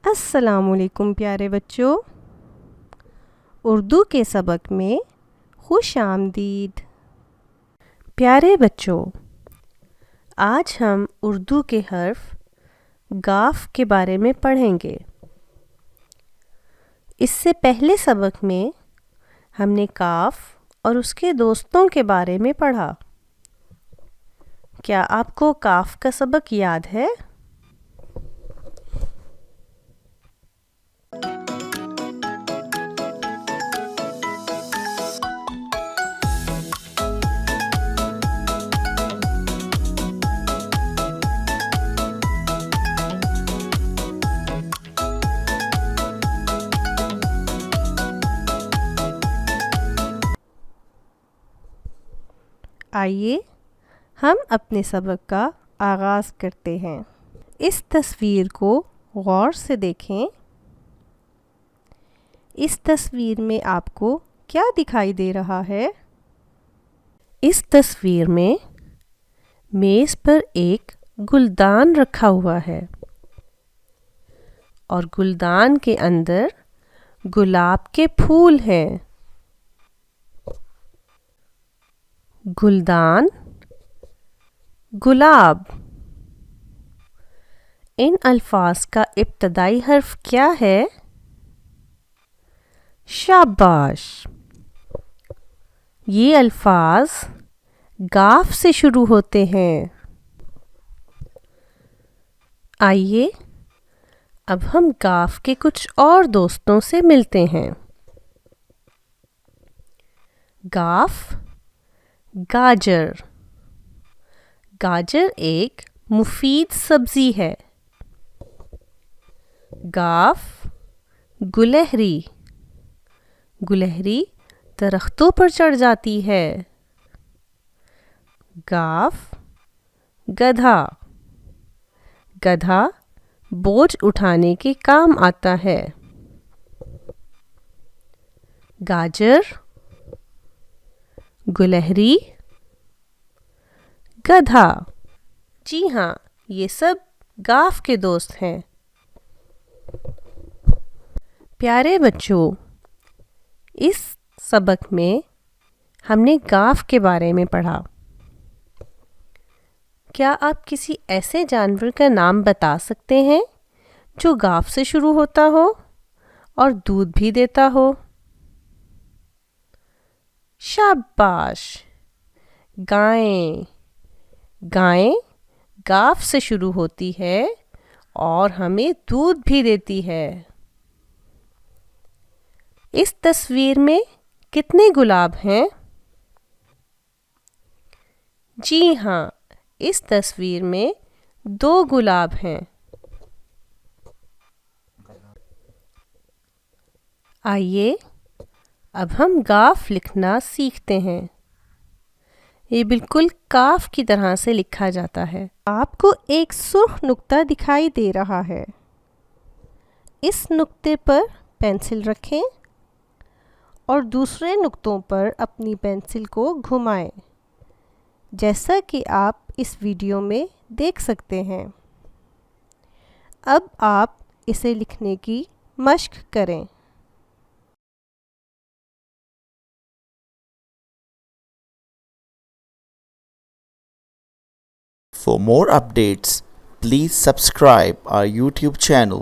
السلام علیکم پیارے بچوں، اردو کے سبق میں خوش آمدید۔ پیارے بچوں، آج ہم اردو کے حرف گ کے بارے میں پڑھیں گے۔ اس سے پہلے سبق میں ہم نے ک اور اس کے دوستوں کے بارے میں پڑھا۔ کیا آپ کو ک کا سبق یاد ہے؟ آئیے ہم اپنے سبق کا آغاز کرتے ہیں۔ اس تصویر کو غور سے دیکھیں۔ اس تصویر میں آپ کو کیا دکھائی دے رہا ہے؟ اس تصویر میں میز پر ایک گلدان رکھا ہوا ہے اور گلدان کے اندر گلاب کے پھول ہیں۔ گلدان، گلاب، ان الفاظ کا ابتدائی حرف کیا ہے؟ شاباش! یہ الفاظ گ سے شروع ہوتے ہیں۔ آئیے اب ہم گ کے کچھ اور دوستوں سے ملتے ہیں۔ گ، گاجر۔ گاجر ایک مفید سبزی ہے۔ گ، گلہری۔ گلہری درختوں پر چڑھ جاتی ہے۔ گ، گدھا۔ گدھا بوجھ اٹھانے کے کام آتا ہے۔ گاجر، گلہری، گدھا، جی ہاں، یہ سب گ کے دوست ہیں۔ پیارے بچوں، اس سبق میں ہم نے گ کے بارے میں پڑھا۔ کیا آپ کسی ایسے جانور کا نام بتا سکتے ہیں جو گ سے شروع ہوتا ہو اور دودھ بھی دیتا ہو؟ شاباش! گائیں۔ گائیں گ سے شروع ہوتی ہے اور ہمیں دودھ بھی دیتی ہے۔ اس تصویر میں کتنے گلاب ہیں؟ جی ہاں، اس تصویر میں 2 گلاب ہیں۔ آئیے اب ہم گ لکھنا سیکھتے ہیں۔ یہ بالکل ک کی طرح سے لکھا جاتا ہے۔ آپ کو ایک سرخ نقطہ دکھائی دے رہا ہے۔ اس نقطے پر پینسل رکھیں اور دوسرے نقطوں پر اپنی پینسل کو گھمائیں، جیسا کہ آپ اس ویڈیو میں دیکھ سکتے ہیں۔ اب آپ اسے لکھنے کی مشق کریں۔ For more updates, please subscribe our YouTube channel.